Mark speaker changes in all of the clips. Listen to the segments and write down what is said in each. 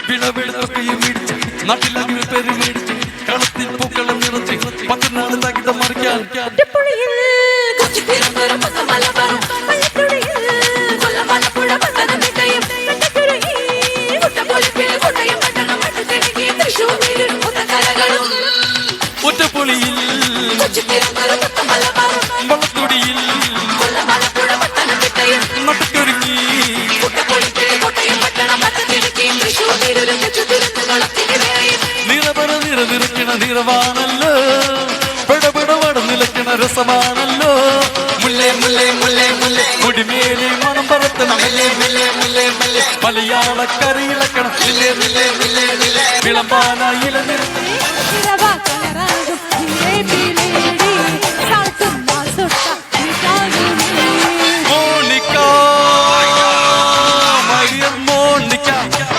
Speaker 1: വിളവെടുത്തൊക്കെയും മേടിച്ച് നാട്ടിലാകെ പേര് മേടിച്ച് കളത്തിൽ പൂക്കളം നിറച്ച് 10 നാള് തകിടം മറിക്കാൻ ഒറ്റപ്പൊളിയിൽ വളത്തൊടിയിൽ നട്ടൊരുങ്ങി നിറപറ നിറനിറക്കണ നിറവാണല്ലോ പെടപെടവട നിലക്കണ രസമാണല്ലോ മുല്ലേ മുല്ലേ മുല്ലേ മുല്ലേ മുടിമേലെ മണം പറത്തണം മലയാളക്കരയിലക്കണം വിളമ്പാന ഇലനിർത്തണം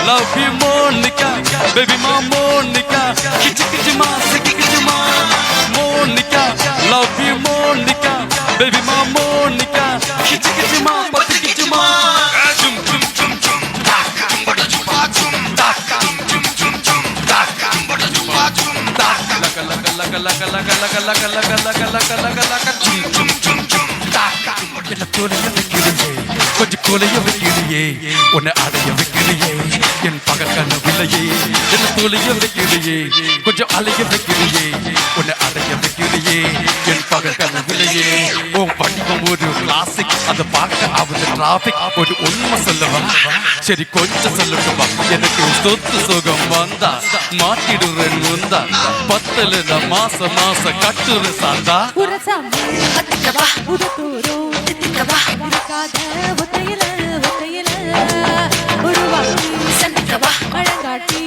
Speaker 1: Love you Monica, baby ma Monica, kichi ma kichi ma Monica, love you Monica, baby ma Monica, kichi ma pati kichi ma chum chum chum chum chum bada chum chum chum chum chum chum bada chum laka laka laka laka laka laka laka laka laka laka laka chum chum chum chum என்ன தோலைய வைக்கிறியே கொஞ்சம் கோலைய வைக்கிறியே உன்னை அடைய வைக்கிறியே என் பகல் கனவில்லையே என்ன தோலைய வைக்கிறியே கொஞ்சம் அலைய வைக்கிறியே உன்னை அடைய வைக்கிறியே என் பகல் கனவில்லையே உன் வடிவம் ஒரு கிளாசிக் அதை பார்க்க ஆகுது டிராபிக் ஒரு உண்மை சொல்லவா சரி கொஞ்சம் சொல்லட்டுமா எனக்கு சொத்து சுகம் வந்தா மாட்டிடுறேன் வந்தா 10 மாச கட்டுற சாந்தா
Speaker 2: பழங்காட்டி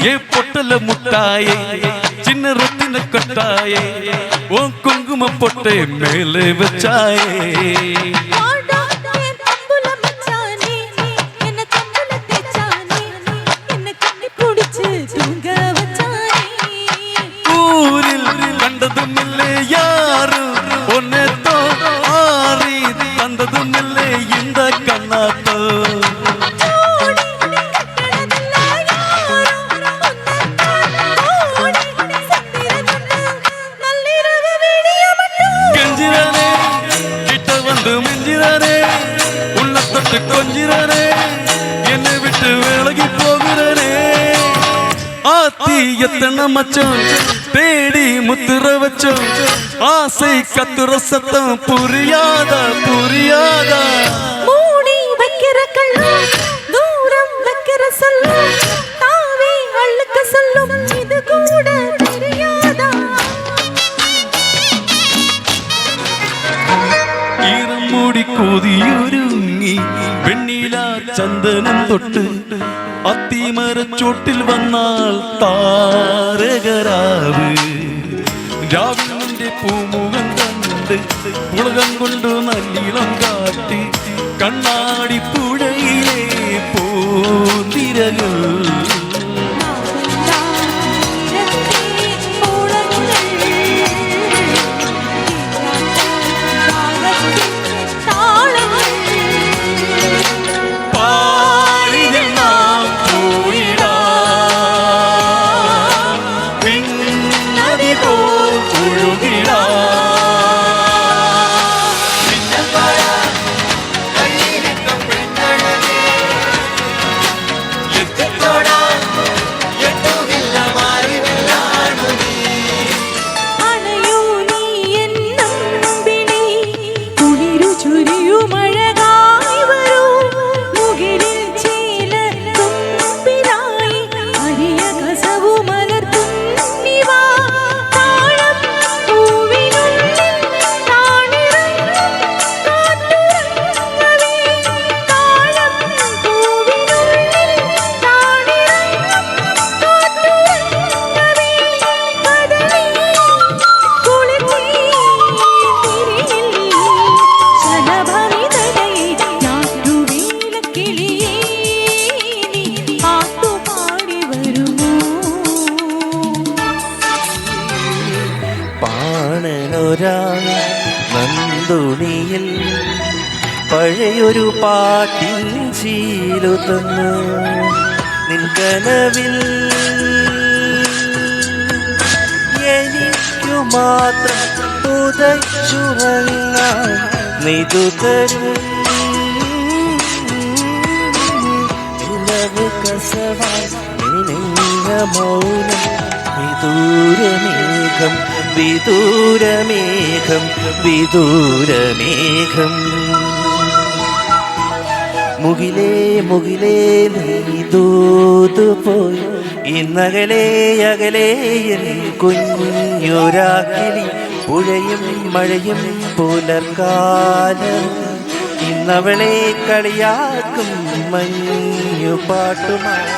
Speaker 1: ஏ பொட்டல முட்டாயே சின்ன ரொட்டின கொட்டாயே உன் குங்கும பொட்டை மேலே வச்சாயே ஊரில் கண்டதும் இல்லை யாரும் ஒன்னேத்தோ ஆறி தந்ததும் இல்லை இந்த கண்ணாத்தோ கொஞ்சிரனே என்னை விட்டு விலகி போகிறனே ஆத்தி எத்தனை மச்சம் தேடி முத்துற வச்சோம் ஆசை கத்துற சத்தம் புரியாதா
Speaker 2: மூடி வைக்கிற கள்ளம் தூரம் வைக்கிற சொல்லும் தாவே அழுக்க சொல்லும் இது கூட தெரியாதா
Speaker 1: ஈரம் மூடி கோதியுருங்கி வெண்ணிலா சந்தனம் தொட்டு അത്തിമരച്ചോട്ടിൽ വന്നാൽ താരകരാവ് രാവിലെ പൂമുഖം കണ്ട് ഉലകം കൊണ്ട് നല്ലിളം കാട്ടി കണ്ണാടി പുഴയിലെ പൂന്തിരകൾ
Speaker 2: Toda
Speaker 3: കുഞ്ഞൊരാ നന്ദുണിയിൽ പഴയൊരു പാട്ടിൻ ചീലു തന്നു നിൻകനവിൽ എനിക്കു മാത്രം പുതച്ചുറങ്ങാൻ നിതു തരും ഇലവ് കസവാൻ നിന്ന മൗനം വിദൂരമേഘം വിദൂരമേഘം വിദൂരമേഘം മുകിലേ മുകിലേ നീ ദൂതുപോയി ഇന്നകലേ അകലേ എൻ കുഞ്ഞൊരാക്കിളി പുഴയും മഴയും പുലർക്കാലം ഇന്നവളെ കളിയാക്കും മഞ്ഞു പാട്ടുമായി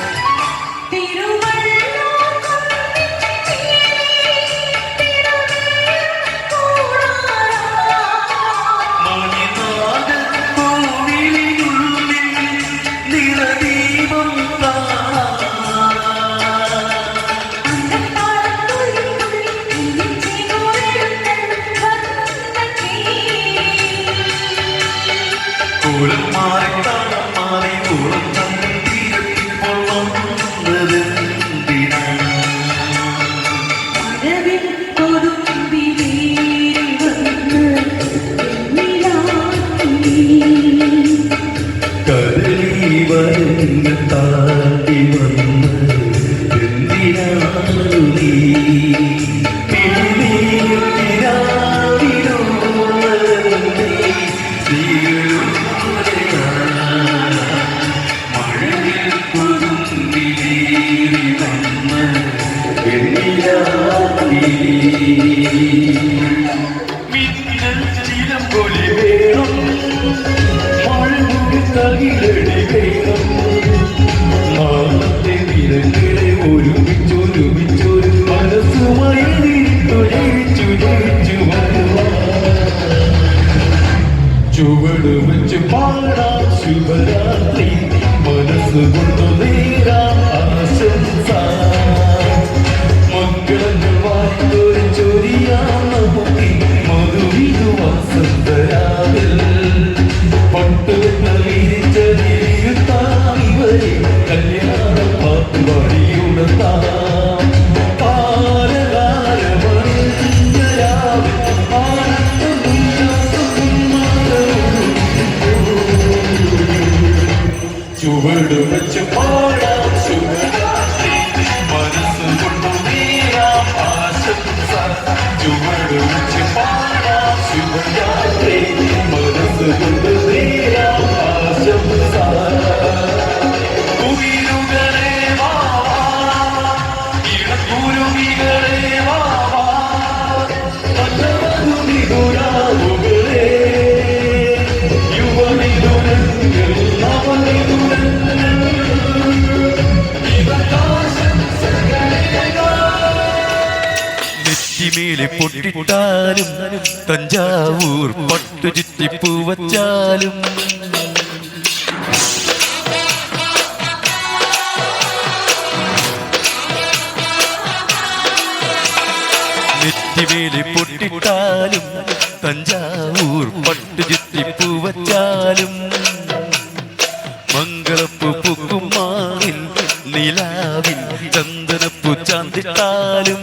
Speaker 4: താണ്ടി വന്ന് ഒരുമിച്ചൊരു മനസ്സുമായി ചുവട് വെച്ച് പാടാം ശുഭരാത്രി മനസ്സുകൊണ്ടു നേരാം ആശംസ മക്കളങ്ങൾ വായിത്തൊരു ചൊരിയാം നമുക്ക് മധുവിധു വസന്തരാവിൽ പട്ടുകൾ വിരിച്ചതിരുത്താം ഇവരെ കല്യാണ പാട്ട് പാടിയുണർത്താം ചുവട് വെച്ച് പാടാം ശുഭരാത്രി മനസ്സുകൊണ്ടു നേരാം ആശംസ ചുവട് വെച്ച് പാടാം ശുഭരാത്രി മനസ്സുകൊണ്ടു നേരാം ആശംസ കുയിലുകളെ വാവാ ഇളക്കുരുവികളെ വാവാ മധുനികുരാവുകളെ യുവനിതുരങ്ങൾ
Speaker 1: നെറ്റിമേലെ പൊട്ടിട്ടാലും തഞ്ചാവൂർ പട്ടു ചുറ്റിപ്പൂ വച്ചാലും നെറ്റിമേലെ പൊട്ടിട്ടാലും തഞ്ചാവൂർ പട്ടു ചുറ്റിപ്പൂ വച്ചാലും മംഗളപ്പൂ പൂക്കും മാവിൻ നിലാവിൻ ചന്ദനപ്പൂ ചാന്തിട്ടാലും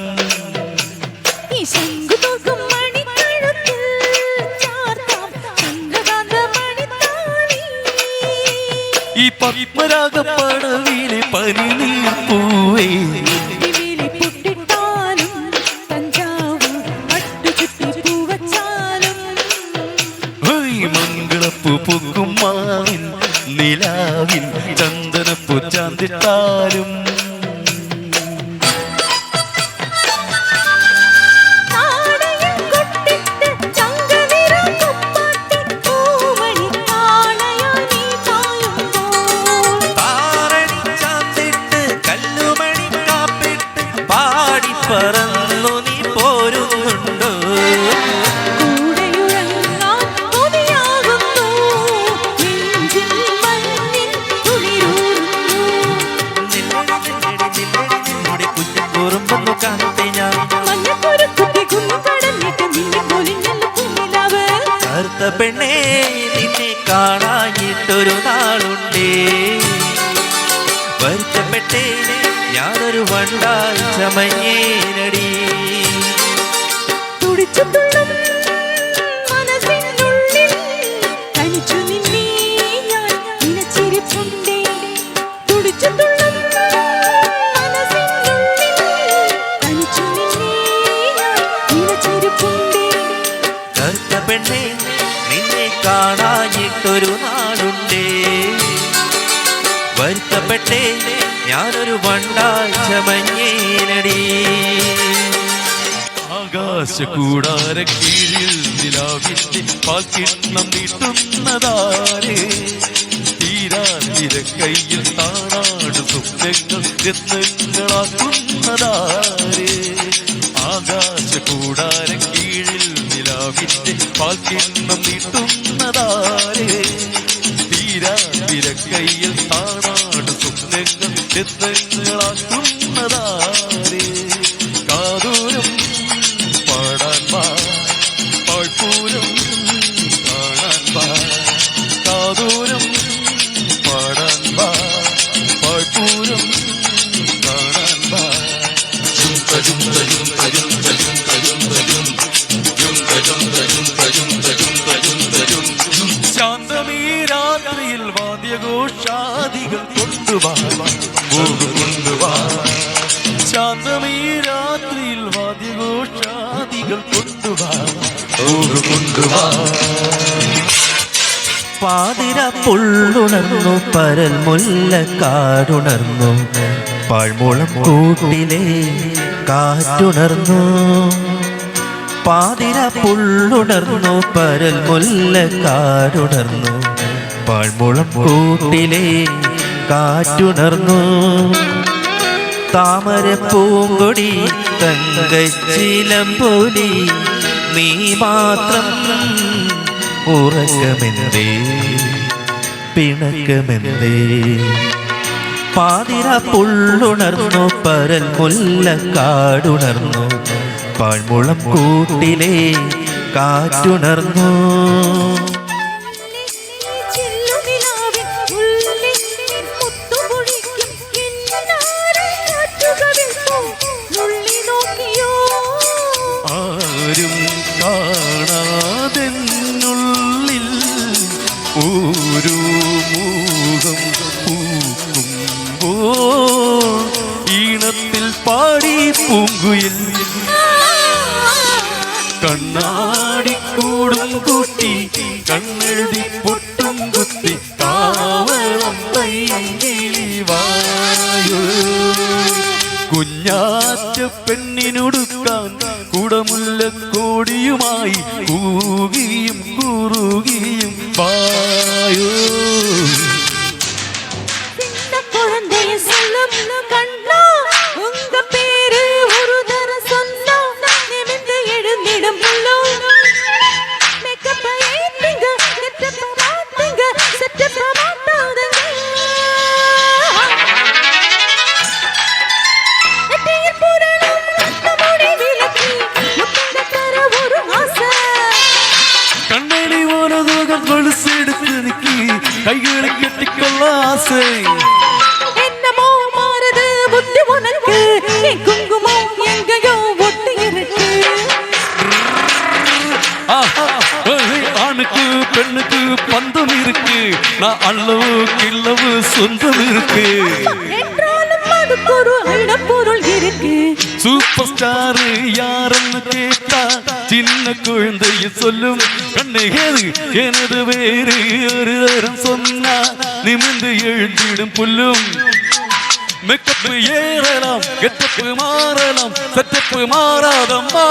Speaker 1: ഈ പത്മരാഗപ്പടവിലെ പനിനീർ പൂവേ മംഗളപ്പൂ പൂക്കും മാവിൻ നിലാവിൻ ചന്ദനപ്പൂ ചാന്തിട്ടാലും പറന്നു നീ പോരുന്നുണ്ടോ
Speaker 3: ഞാനായിട്ടൊരു നാളുണ്ടേ. വരുത്തപ്പെട്ടേ ഞാനൊരു വണ്ടായി ചമഞ്ഞേനടി.
Speaker 2: തുടിച്ചുതുള്ളും മനസ്സിനുള്ളിൽ തനിച്ചു നിന്നെ ഞാൻ നിനച്ചിരിപ്പുണ്ടേ. തുടിച്ചുതുള്ളും മനസ്സിനുള്ളിൽ തനിച്ചു നിന്നെ ഞാൻ നിനച്ചിരിപ്പുണ്ടേ.
Speaker 3: കറുത്ത പെണ്ണേ നിന്നെ കാണാഞ്ഞിട്ടൊരു നാളുണ്ടേ. വരുത്തപ്പെട്ടേ ഞാനൊരു വണ്ടായി ചമഞ്ഞേനടി.
Speaker 1: ആകാശകൂടാര കീഴിൽ നിലാവിന്റെ പാൽക്കിണ്ണം നീട്ടുന്നതാരേ. തീരാതിര കയ്യിൽ താണാട് സ്വപ്നങ്ങൾ രത്നങ്ങളാക്കുന്നതാരേ. ആകാശകൂടാര കീഴിൽ നിലാവിന്റെ പാൽക്കിണ്ണം നീട്ടുന്നതാരേ. തീരാതിര കയ്യിൽ താണാട് സ്വപ്നങ്ങൾ രത്നങ്ങളാക്കുന്നതാരേ. കാതൂരം പാടാൻ വാ, പാഴ്പൂരം കാണാൻ വാ. കാതൂരം പാടാൻ വാ, പാഴ്പൂരം കാണാൻ വാ. ജുംക ജുംക ജുംക ജുംക ജുംക ജുംക ജും. ജുംക ജുംക ജുംക ജുംക ജുംക ജുംക ജും. ശാന്തമീ രാത്രിയിൽ വാദ്യഘോഷാദികൾ കൊണ്ടുവാ, കൊണ്ടുവാ. ശാന്തമീ രാത്രിയിൽ വാദ്യഘോഷാദികൾ കൊണ്ടുവാ, കൊണ്ടുവാ.
Speaker 3: പാതിര പുള്ളുണർന്നു പരൽ മുല്ലക്കാടുണർന്നു. പാഴ്മുളം കൂട്ടിലെ കാറ്റുണർന്നു. പാതിര പുള്ളുണർന്നു പരൽ മുല്ലക്കാടുണർന്നു. പാഴ്മുളം കൂട്ടിലെ കാറ്റുണർന്നു. താമര പൂങ്കൊടി തങ്കച്ചിലമ്പൊലി നീ മാത്രം ഉറക്കമെന്തേ പിണക്കമെന്തേ. പാതിര പുള്ളുണർന്നു പരൽ മുല്ലക്കാടുണർന്നു. പാഴ്മുളം കൂട്ടിലെ കാറ്റുണർന്നു.
Speaker 1: ആരും കാണാതെന്നുള്ളിൽ ഒരു മൂകം പൂക്കുമ്പോൾ ഈണത്തിൽ പാടി പൂങ്കുയിൽ. കണ്ണാടിക്കൂടും കൂട്ടി കണ്ണെഴുതി പൊട്ടും കുത്തി കാവളം തൈകിളി വായോ. കുഞ്ഞാറ്റ പെണ്ണിനൊടുക്കാൻ കുടമുല്ലക്കോടിയുമായി കൂകിയും കുറുകിയും വായോ. கைகளை கட்டிக்கொள்ள ஆசை.
Speaker 2: என்னமோ மாறுது புத்தி உனக்கு. என் குங்குமம் எங்கேயோ ஒட்டி இருக்கு.
Speaker 1: ஆணுக்கு பெண்ணுக்கு பந்தம் இருக்கு. நான் அல்லவு கிள்ளவு சொந்தம் இருக்கு.
Speaker 2: என்றாலும் அதுக்கு ஒரு அழப்பொருள் இருக்கு.
Speaker 1: சூப்பர் ஸ்டார் யாருன்னு கேட்டா சின்ன குழந்தைய சொல்லும். கண்ணேது எனது வேறு ஒரு தரம் சொன்னா நிமிர்ந்து எழுந்திடும் புல்லும். மேக்கப்பு ஏறலாம், கெட்டப்பு மாறலாம், சட்டப்பு மாறாதம்மா.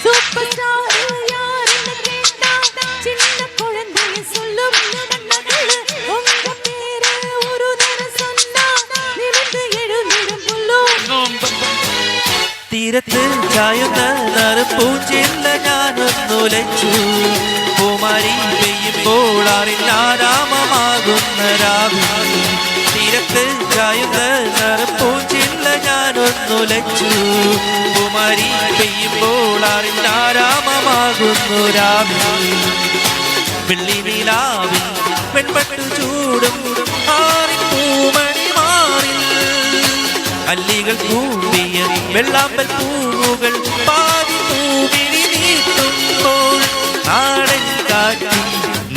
Speaker 2: சூப்பர் ஸ்டார் யாருன்னு கேட்டா சின்ன குழந்தைய சொல்லும். உங்க பேரு ஒரு தரம் சொன்னா நிமிர்ந்து எழுந்திடும் புல்லும்.
Speaker 3: തീരത്ത് ചായുന്ന നറുപൂഞ്ചില്ല ഞാനൊന്നുലച്ചു. പൂമാരി പെയ്യുമ്പോൾ ആരാമമാകുന്ന രാവിൽ. തീരത്ത് ചായുന്ന നറുപൂഞ്ചില്ല ഞാനൊന്നുലച്ചു. പൂമാരി പെയ്യുമ്പോൾ ആരാമമാകുന്നു രാവിൽ. വെള്ളി നിലാവിൽ പെൺപട്ടു ചൂടും പൂമണി മാറിൽ അല്ലികൾ കൂടിയ വെള്ളാമ്പൽ പൂവുകൾ പാതി പൂവിഴി നീട്ടുമ്പോൾ നാടൻ കാറ്റിൽ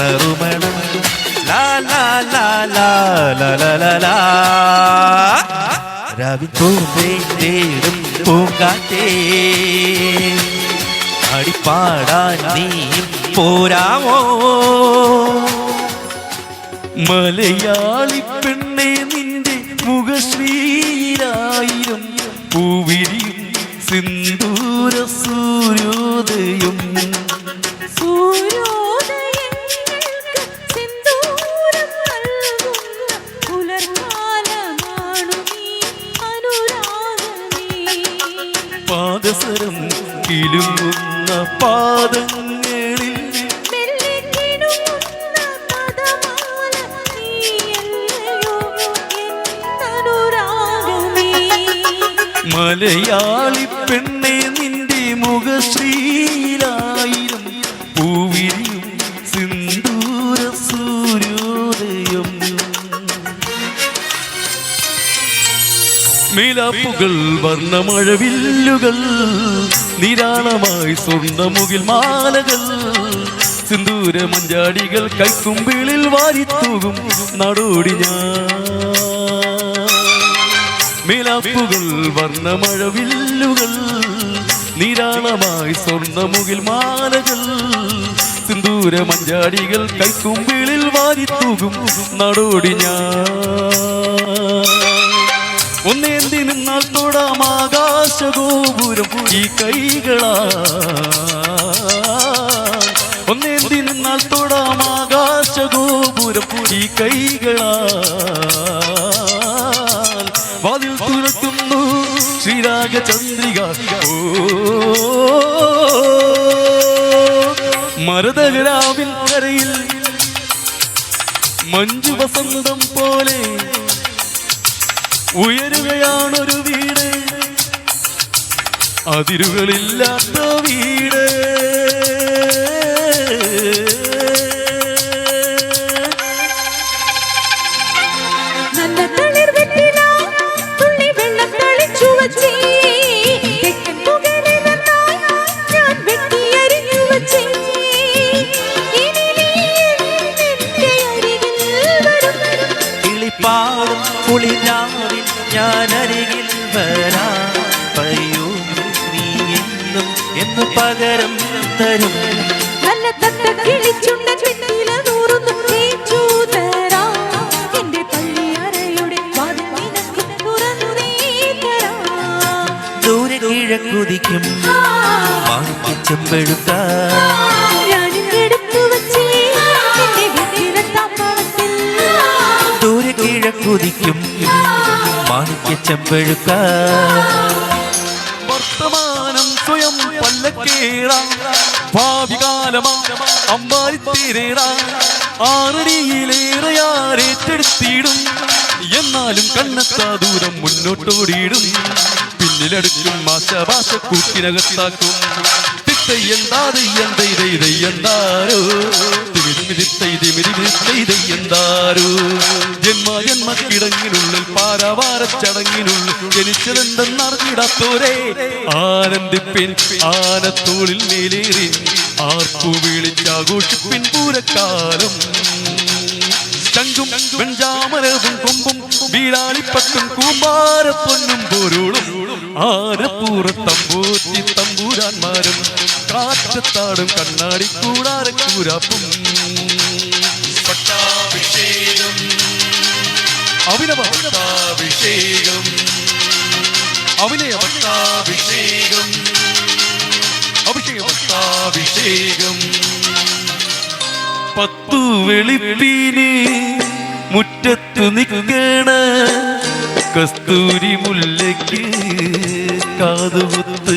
Speaker 3: നറുമണം ലാ ലാ ലാ ലാ ലാ ലാ ലാ ലാ രാവിൽ പൂവേ തേടും പൂങ്കാറ്റേ അടിപ്പാടാൻ നീയും പോരാമോ
Speaker 1: മലയാളി പെണ്ണെ നിന്റെ മുഖശ്രീരായിരം പൂവിരിയും സിന്ദൂര സൂര്യോദയം
Speaker 2: സൂര്യോദയങ്ങൾക്ക് സിന്ദൂരം നൽകുന്ന പുലർകാലമാണു നീ അനുരാഗമേ.
Speaker 1: പാദസരം കിലുങ്ങുന്ന പാദങ്ങളിൽ
Speaker 2: മെല്ലെ കിണുങ്ങുന്ന പദമാല നീയല്ലയോ എന്നനുരാഗമേ.
Speaker 1: മലയാളി പെണ്ണെ നിന്റെ മുഖശ്രീലായിരം പൂവിരിയും സിന്ദൂര സൂര്യോദയം മേലാപ്പുകൾ വർണ്ണമഴവില്ലുകൾ നിരാളമായി സ്വർണ്ണമുകിൽ മാലകൾ സിന്ദൂര മഞ്ചാടികൾ കൈക്കുമ്പിളിൽ വാരിത്തൂകും നാടോടി ഞാൻ മേലാപ്പുകൾ വർണ്ണമഴവില്ലുകൾ നിരാളമായി സ്വർണ്ണമുകിൽ മാലകൾ സിന്ദൂര മഞ്ചാടികൾ കൈക്കുമ്പിളിൽ വാരിത്തൂകും നാടോടി ഞാൻ ഒന്നേന്തി നിന്നാൽ തൊടാം ആകാശഗോപുരം ഈ കൈകളാ ഒന്നേന്തി നിന്നാൽ തൊടാം ആകാശഗോപുരം ഈ കൈകളാ വാതിൽ തുറക്കുന്നു ശ്രീരാഗചന്ദ്രിക മരതകരാവിൻ കരയിൽ മഞ്ജു വസന്തം പോലെ ഉയരുകയാണൊരു വീട് അതിരുകളില്ലാത്ത വീട്
Speaker 2: നല്ല തളിർവെറ്റില തുള്ളി വെള്ളം തളിച്ചു വച്ചേ തെക്കൻ മുകളിൽ നിന്നായി ഞാൻ വെട്ടിയരിഞ്ഞു വച്ചേ ഇനി നീ എന്റെ അരികിൽ വരും
Speaker 3: കിളിപ്പാടും കുളിരാവിൽ ഞാൻ അരികിൽ വരാ പറയൂ നീ എന്നും എന്ന് പകരം തരും
Speaker 2: നല്ല തത്ത കിളിച്ചുണ്ട വെറ്റില നൂറുന്നു തേച്ചു തരാം എന്റെ പള്ളിയറയുടെ വാതിൽ നിനക്ക് തുറന്നു നീ തരാം
Speaker 3: ദൂരെ കിഴക്കുതിക്കും ചെമ്പെഴുത്ത
Speaker 2: ഞാനിങ്ങെടുത്തു വച്ചേ എന്റെ വെറ്റില താപ്പാളത്തിൽ
Speaker 3: ദൂരെ കിഴക്കുതിക്കും മാണിക്യ ചെമ്പെഴുക്ക
Speaker 1: വർത്തമാനം സ്വയം പല്ലക്കേറാ ഭാവി കാലമാ അമ്പാരിത്തീരേറാ ആറടിയിലേറെയാരേറ്റെടുത്തിടും എന്നാലും കണ്ണെത്താ ദൂരം മുന്നോട്ടോടിയിടും പിന്നിലടുക്കും മാശഭാഷ കൂട്ടിനകത്താക്കും തിത്തയ്യന്താരോ തിമിതിമിതിത്തൈതിമിതിമിതിത്തൈതെയ്യന്താരോ ജന്മകിടങ്ങിനുള്ളിൽ പാരാവാര ചടങ്ങിനുള്ളിൽ ജനിച്ചതെന്തെന്നറിഞ്ഞിടാത്തോരെ ആനന്ദിപ്പിൻ ആനത്തോളിൽ മേലേറി ആർപ്പു വിളിച്ചാഘോഷിപ്പിൻ പൂരക്കാലം ചങ്കും വെഞ്ചാമരവും കൊമ്പും വീരാളിപ്പട്ടും കൂമ്പാരപ്പൊന്നും പോരോളും ആനപ്പൂറത്തമ്പൂറ്റി തമ്പൂരാന്മാരും കാറ്റത്താടും കണ്ണാടി കൂടാരക്കൂരാപ്പും പട്ടാഭിഷേകം അഭിനവ പട്ടാഭിഷേകം അഭിനയ പട്ടാഭിഷേകം അഭിഷേക പട്ടാഭിഷേകം പത്തു വെളിപ്പീന് മുറ്റത്തു നിൽക്കണ കസ്തൂരി മുല്ലയ്ക്ക് കാതുകുത്ത്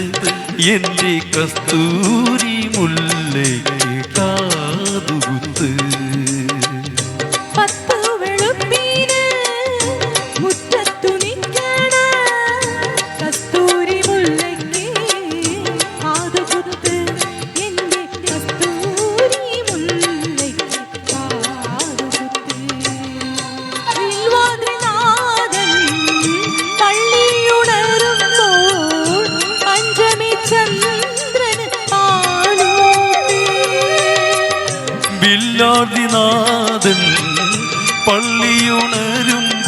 Speaker 1: എന്റെ കസ്തൂരി മുല്ലയ്ക്ക് കാതുകുത്ത്
Speaker 2: പത്തു വെളുപ്പീന് മുറ്റത്തു നിൽക്കണ കസ്തൂരി മുല്ലയ്ക്ക് കാതുകുത്ത് എന്റെ കസ്തൂരി മുല്ലയ്ക്ക്
Speaker 1: വെള്ളാടിനാഥൻ പള്ളിയുണരുമ്പോൾ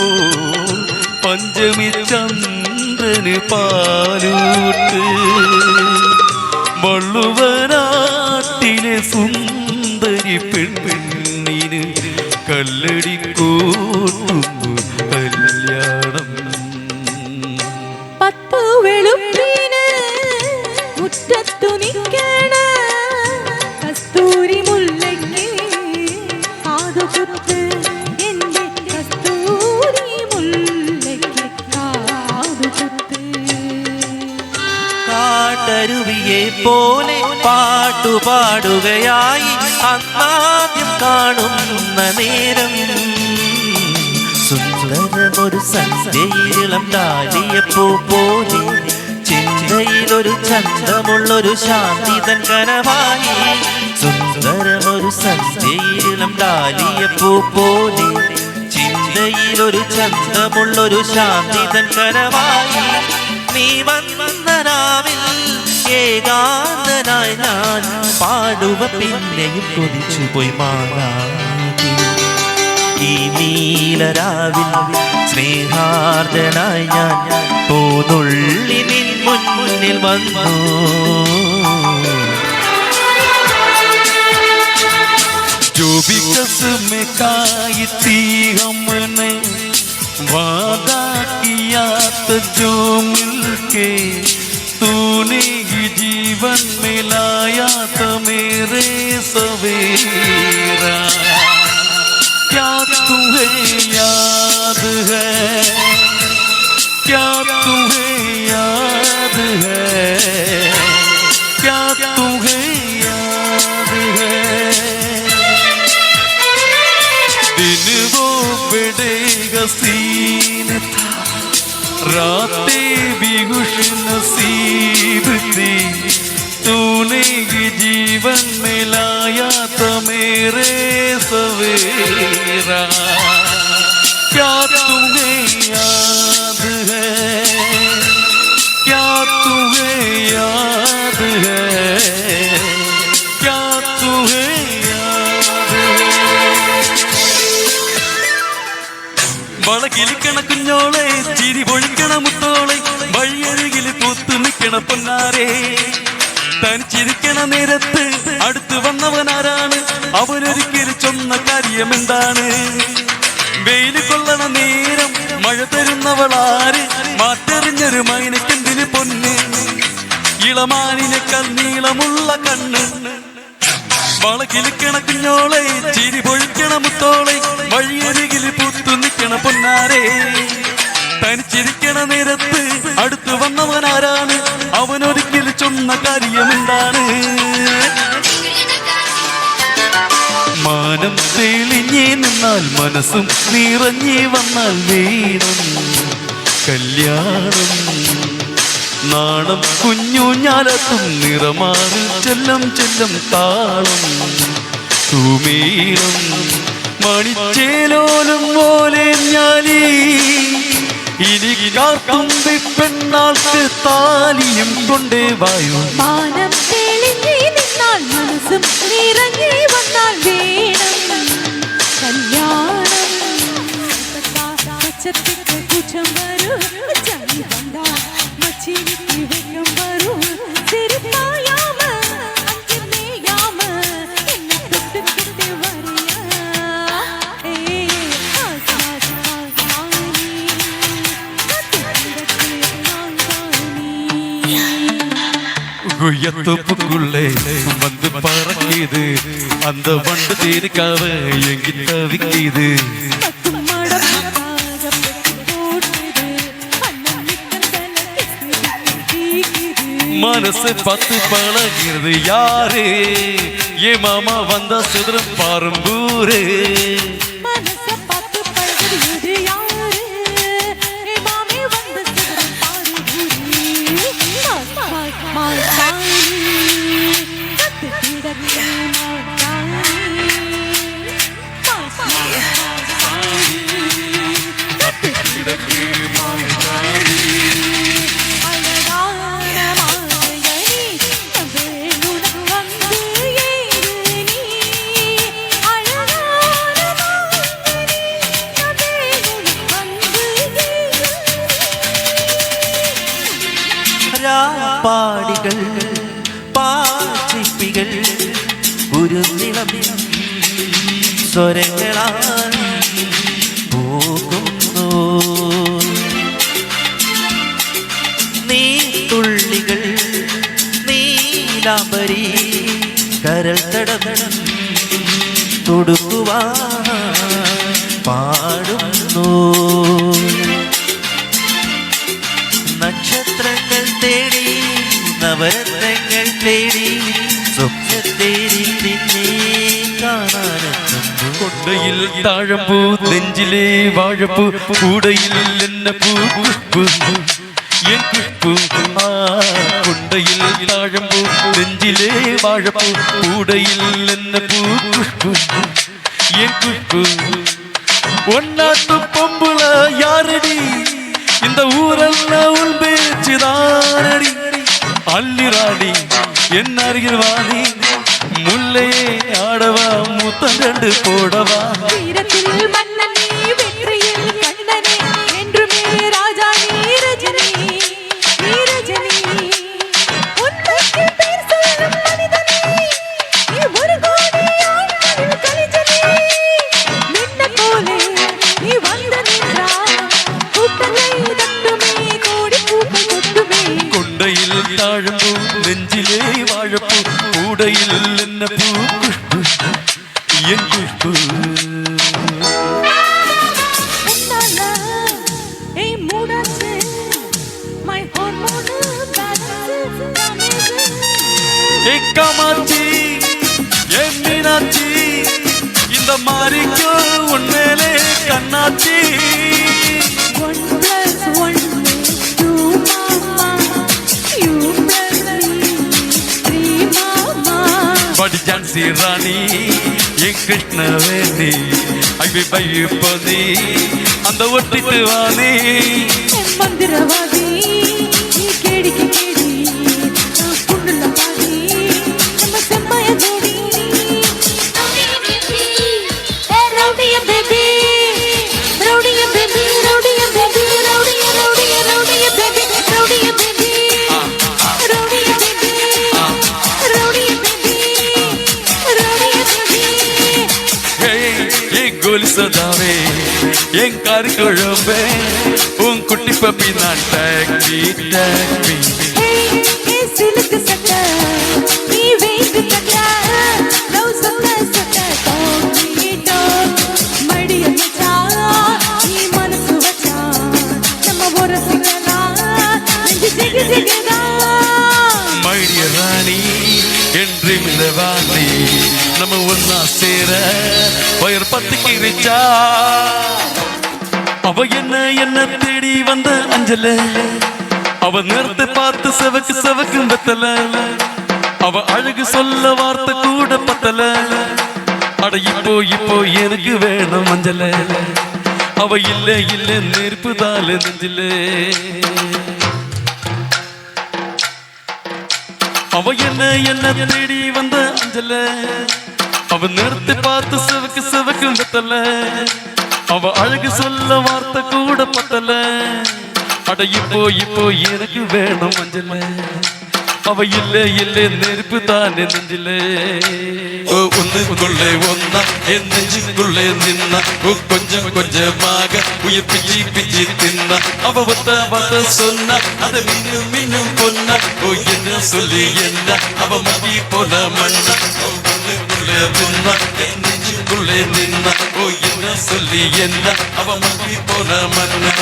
Speaker 1: പഞ്ചമി ചന്ദ്രന് പാലൂട്ട് വള്ളുവനാട്ടിലെ സുന്ദരി പെണ്ണിന് കല്ലടി കൂട്ടുന്നു കല്യാണം.
Speaker 2: പത്തു വെളുപ്പിന് മുറ്റത്തു നിൽക്കണ കസ്തൂരി മുല്ലയ്ക്ക് കാതുകുത്ത്, എന്റെ കസ്തൂരി മുല്ലയ്ക്ക് കാതുകുത്ത്.
Speaker 3: കാട്ടരുവിയെ പോലെ പാട്ടുപാടുകയായി അന്നാദ്യം കാണുന്ന നേരം സുന്ദരമൊരു സന്ധ്യയിളം ഡാലിയപ്പൂ പോലെ ചിന്തയിലൊരു ചന്തമുള്ളൊരു ശാന്തി തൻ കനവായി. സുന്ദരമൊരു സന്ധ്യയിളം ഡാലിയപ്പൂ പോലെ ചിന്തയിലൊരു ചന്തമുള്ളൊരു ശാന്തി തൻ കനവായി. നീ വന്ന രാവിൽ ഏകാന്തനായി ഞാൻ പാടുവ പിന്നെയും കൊതിച്ചുപോയി മാറാതെ. ഈ നീലരാവിൽ സ്നേഹാർദ്ദനായി ഞാൻ പൂനുള്ളി നിൻ മുന്നിൽ വന്നു.
Speaker 1: जो भी कसमें खाई थी हमने वादा किया था जो मिलके तूने ही जीवन में लाया था मेरे सवेरा. क्या तुम्हें याद है, क्या तुम्हें याद है, क्या तुम्हें याद है. दिन वो बड़े हसीन था, रातें भी खुश नसीब थी. तूने ही जीवन में लाया था मेरे सवेरा. क्या तुम्हें याद है, क्या तुम्हें याद है, क्या तुम्हें याद है. വളകിലിക്കണ കുഞ്ഞോളെ ചിരി പൊഴിക്കണ മുത്തോളെ വഴിയരികിൽ പൂത്തു നിൽക്കണ പൊന്നാരെ. തനിച്ചിരിക്കണ നേരത്ത് അടുത്ത് വന്നവനാരാണ്, അവനൊരിക്കലും ചൊന്ന കാര്യം എന്താണ്. വെയില് കൊള്ളണ നേരം മഴ തരുന്നവളാര്, മാറ്റെറിഞ്ഞൊരു മൈനക്കെന്തിന് പൊന്ന്, ഇളമാനിനേക്കാൾ നീളമുള്ള കണ്ണ്. വളകിലിക്കണ കുഞ്ഞോളെ ചിരി പൊഴിക്കണ മുത്തോളെ വഴിയരികിൽ പൂത്തു നിൽക്കണ പൊന്നാരെ. തനിച്ചിരിക്കണ നേരത്ത് അടുത്ത് വന്നവനാരാണ്, അവനൊരിക്കലും ചൊന്ന കാര്യം എന്താണ്. മാനം തെളിഞ്ഞേ നിന്നാൽ മനസ്സും നിറഞ്ഞേ വന്നാൽ വേണം കല്യാണം. നാണം കുഞ്ഞു ഞാലത്തും നിറമാറ് ചെല്ലം ചെല്ലം താളം തൂമീളം മണിച്ചേലോലും പോലെ ഞാനീ. ഇനി കാർക്കും പെണ്ണാൾക്ക് താലിയും കൊണ്ടേ വായു.
Speaker 2: മാനം തെളിഞ്ഞേ നിന്നാൽ മനസ്സും നിറഞ്ഞേ വന്നാൽ വേണം കല്യാണം. പച്ചത്തിക്ക് കുറ്റം വരൂ, ചളി വന്ന മച്ചിനിക്ക് വെക്കം വരൂ. സിരിപ്പായാമ അഞ്ചിനെയാമ എന്നെ തൊട്ട് കിട്ടി വരിയ.
Speaker 1: குயத்தொப்புக்குள்ளே வந்து பறக்கிது அந்த வண்டு தேனுக்காக எங்கி தவிக்கிது. மனசு பத்து பழகிறது யாரு, ஏ மாமா வந்தா சிதறம் பாரும்பூரே.
Speaker 2: அழகான
Speaker 3: പാടികൾ പാച്ചിപ്പികൾ കുരുനിളം സ്വരങ്ങളായി പോകുന്നു നീത്തുള്ളികൾ നീലാംബരി കരൾ തടം തൊടുക്കുവാൻ പാടുന്നു നക്ഷത്രങ്ങൾ തേടി നവരത്നങ്ങൾ തേടി സ്വപ്നത്തേടി നിന്നെ കാണാനെത്തുന്നു
Speaker 1: കൊണ്ടയിൽ താഴമ്പൂ നെഞ്ചിലെ വാഴപ്പൂ കൂടയിൽ എന്ന പൂ എൻ കുഷ്പൂ കൊണ്ടയിൽ താഴമ്പൂ നെഞ്ചിലെ വാഴപ്പൂ കൂടയിൽ എന്ന പൂ என் குஷ்பு ஒன்னாட்டு பொம்புல யாரடி இந்த ஊரெல்லாம் உன் பேச்சுதானடி அள்ளிராடி என் அருகில் வாடி முல்லையே ஆடவா முத்தம் கண்டு போடவா
Speaker 2: வீரத்தில் மன்னனே வெற்றியில் கண்ணனே என்றுமே ராஜா நீரஜனே நீரஜனே உன்னைக்கு பேர் சொல்லும் மனிதனே நீ ஒரு கோடி ஆண்களில் கலிஜனே நின்ன போலே நீ வந்து நின்றாய் கூட்டத்தை தட்டுமே கோடி பூக்கள் கொட்டுமே
Speaker 1: கொண்டையில் தாழம்பூ நெஞ்சிலே வாழப்பூ கூடையில் என்ன பூ குஷ்பு என் குஷ்பு காமாட்சி என் மீனாட்சி இந்த மாறிக்கோ உண்மையிலே கண்ணாச்சி படி ஜான்சி ராணி என் கிருஷ்ணவேணி ஐவி பைவி போதி அந்த ஒட்டிட்டு வாணி
Speaker 2: மந்திரவாதி கேடிக்கு கேடி குண்டுல பாதி நம்ம செம்மைய ஜோடி ரவுடிய பேபி ரவுடிய பேபி ரவுடிய பேபி ரவுடிய ரவுடிய ரவுடிய பேபி ரவுடிய பேபி ரவுடிய பேபி ரவுடிய பேபி ரவுடிய பேபி
Speaker 1: ஏய் கோலி சதாவே என் காரி குழம்பே உன் குட்டி பப்பி நான் டாக்ஸி டாக்ஸி
Speaker 2: ஏய் சிலுக்கு சட்ட நீ வெயிட் கட்ட லவ் சட்ட டோக்கி டோக் மடிய மச்சா நீ மனசு வச்சா நம்ம ஒரு சிங்கனா நெஞ்சு ஜிகு ஜிகுதா
Speaker 1: மைடிய ராணி என்று மிதவாணி நம்ம ஒன்னா சேர வயர் பத்துக்கு ரிச்சா அவ என்ன தேடி வந்த அஞ்சல அவ நேரத்தை பார்த்து செவக்கு செவக்கும் வெத்தல அவ அழகு சொல்ல வார்த்தை கூட பத்தல அட இப்போ எனக்கு வேணும் மஞ்சள அவ இல்ல நெருப்பு தால நெஞ்சில அவ என்ன தேடி வந்த அஞ்சல அவ நேரத்தை பார்த்து செவக்கு செவக்கும் வெத்தல அவ அழகு சொல்ல வார்த்தை கூட பத்தல அட இப்போ எனக்கு வேணும் மஞ்சள அவ இல்ல நெருப்பு தானே நெஞ்சில ஒன்னுக்குள்ளே ஒன்னா என் நெஞ்சுக்குள்ளே நின்னா கொஞ்சம் கொஞ்சமாக உயிர் பிச்சி தின்னா அவ வத்த சொன்னா அத மீனும் பொன்னா என்ன சொல்லி என்ன அவ மதி போல மண்ணா ஒன்னுக்குள்ளே ஒன்னா என் நெஞ்சுக்குள்ளே நின்னா என்ன சொல்லி என்ன அவ மதி போல மண்ணா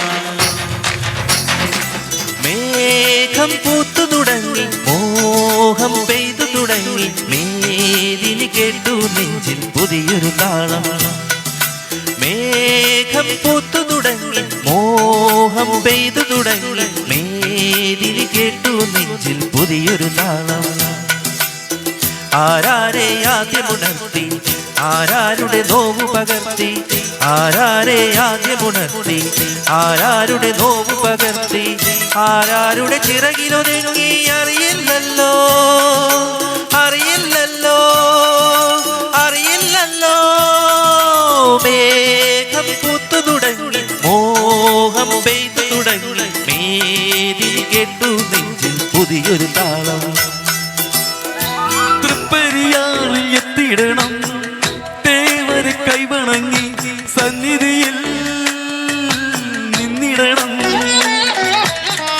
Speaker 3: മേഘം പൂത്തു തുടങ്ങി മോഹം പെയ്തു തുടങ്ങി മേദിനി കേട്ടു നെഞ്ചിൽ പുതിയൊരു താളം മേഘം പൂത്തു തുടങ്ങി മോഹം പെയ്തു തുടങ്ങി മേദിനി കേട്ടു നെഞ്ചിൽ പുതിയൊരു താളം ആരാരെ ആദ്യമുണർത്തി ആരാരുടെ നോവു പകർത്തി ആരാരെ ആദ്യമുണർത്തി ആരാരുടെ നോവു പകർത്തി ആരാരുടെ ചിറകിലൊതുങ്ങി അറിയില്ലല്ലോ അറിയില്ലല്ലോ അറിയില്ലല്ലോ മേഘം പൂത്തു തുടങ്ങി മോഹം പെയ്തു തുടങ്ങി മേദിനി കേട്ടു നെഞ്ചിൽ പുതിയൊരു താളം.
Speaker 1: തൃപ്പരിയാറിൽ എത്തിയിടണം, തേവരെ കൈവണങ്ങി സന്നിധിയിൽ നിന്നിടണം.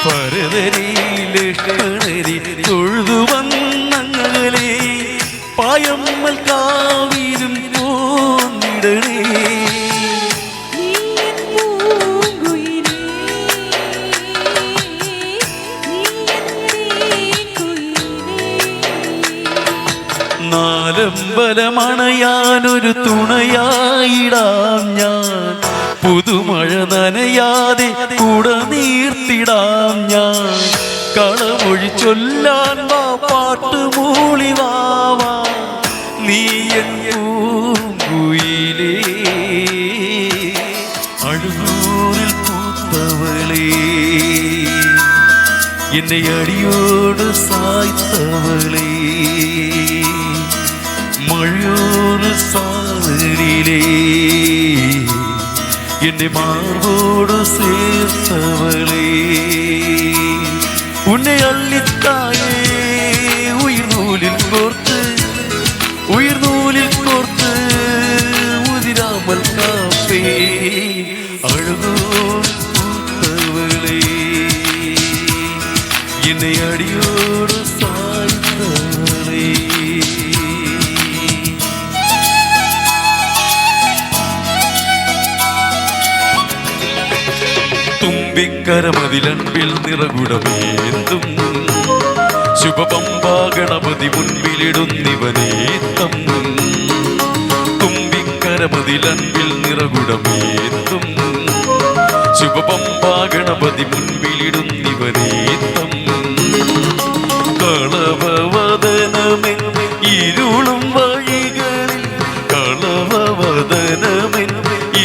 Speaker 1: ഭരതരി ലക്ഷ്മണരി തൊഴുതു വന്നങ്ങളെ പായമ്മൽ കാവിലും പോന്നിടണേ. നാലമ്പലമണയാനൊരു തുണയായിടാം ഞാൻ, പുതുമഴ നനയാതെ കുട നീർത്തിടാം ഞാൻ. കളമൊഴി ചൊല്ലാൻ വാ പാട്ട് മൂളി വാവാ, നീ എൻ പൂങ്കുയിലേ. അഴുകൂറിൽ പൂത്തവളേ, എന്നെ അടിയോട് സായ്ത്തവളേ, മഴയോട് സാറിലേ എന്റെ മാർവോട് ചേർത്തവളേ. ഉന്നെ അള്ളിത്തായേ ഉയർനൂലിൽ കോർത്ത്, ഉയർനൂലിൽ കോർത്ത് ഉതിരാമൽ കാപ്പേ. അഴകോട് പൂത്തവളേ, എന്നെ അടിയോട് സായ്ത്തവളേ. തുമ്പിക്കരമതിലൻപിൽ നിറകുടമേന്തും ശുഭപമ്പാ ഗണപതി മുൻപിലിടുന്നിവനേത്തം. തുമ്പിക്കരമതിലൻപിൽ നിറകുടമേന്തും ശുഭപമ്പാ ഗണപതി മുൻപിലിടുന്നിവനേത്തം. കളവവദനമെൻ ഇരുളും വഴികളിൽ, കളവവദനമെൻ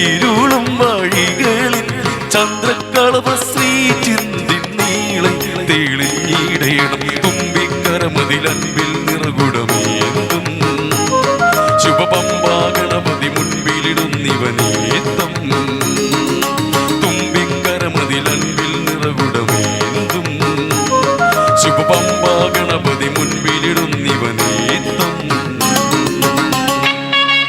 Speaker 1: ഇരുളും വഴികളിൽ ചന്ദ്രക്കളവ ശ്രീ ചിന്തി നീളെ തെളിഞ്ഞിടേണം. തുമ്പിക്കരമതിലൻപിൽ നിറകുടമേന്തും ശുഭപമ്പാ ഗണപതി മുൻപിലിടുന്നിവനേ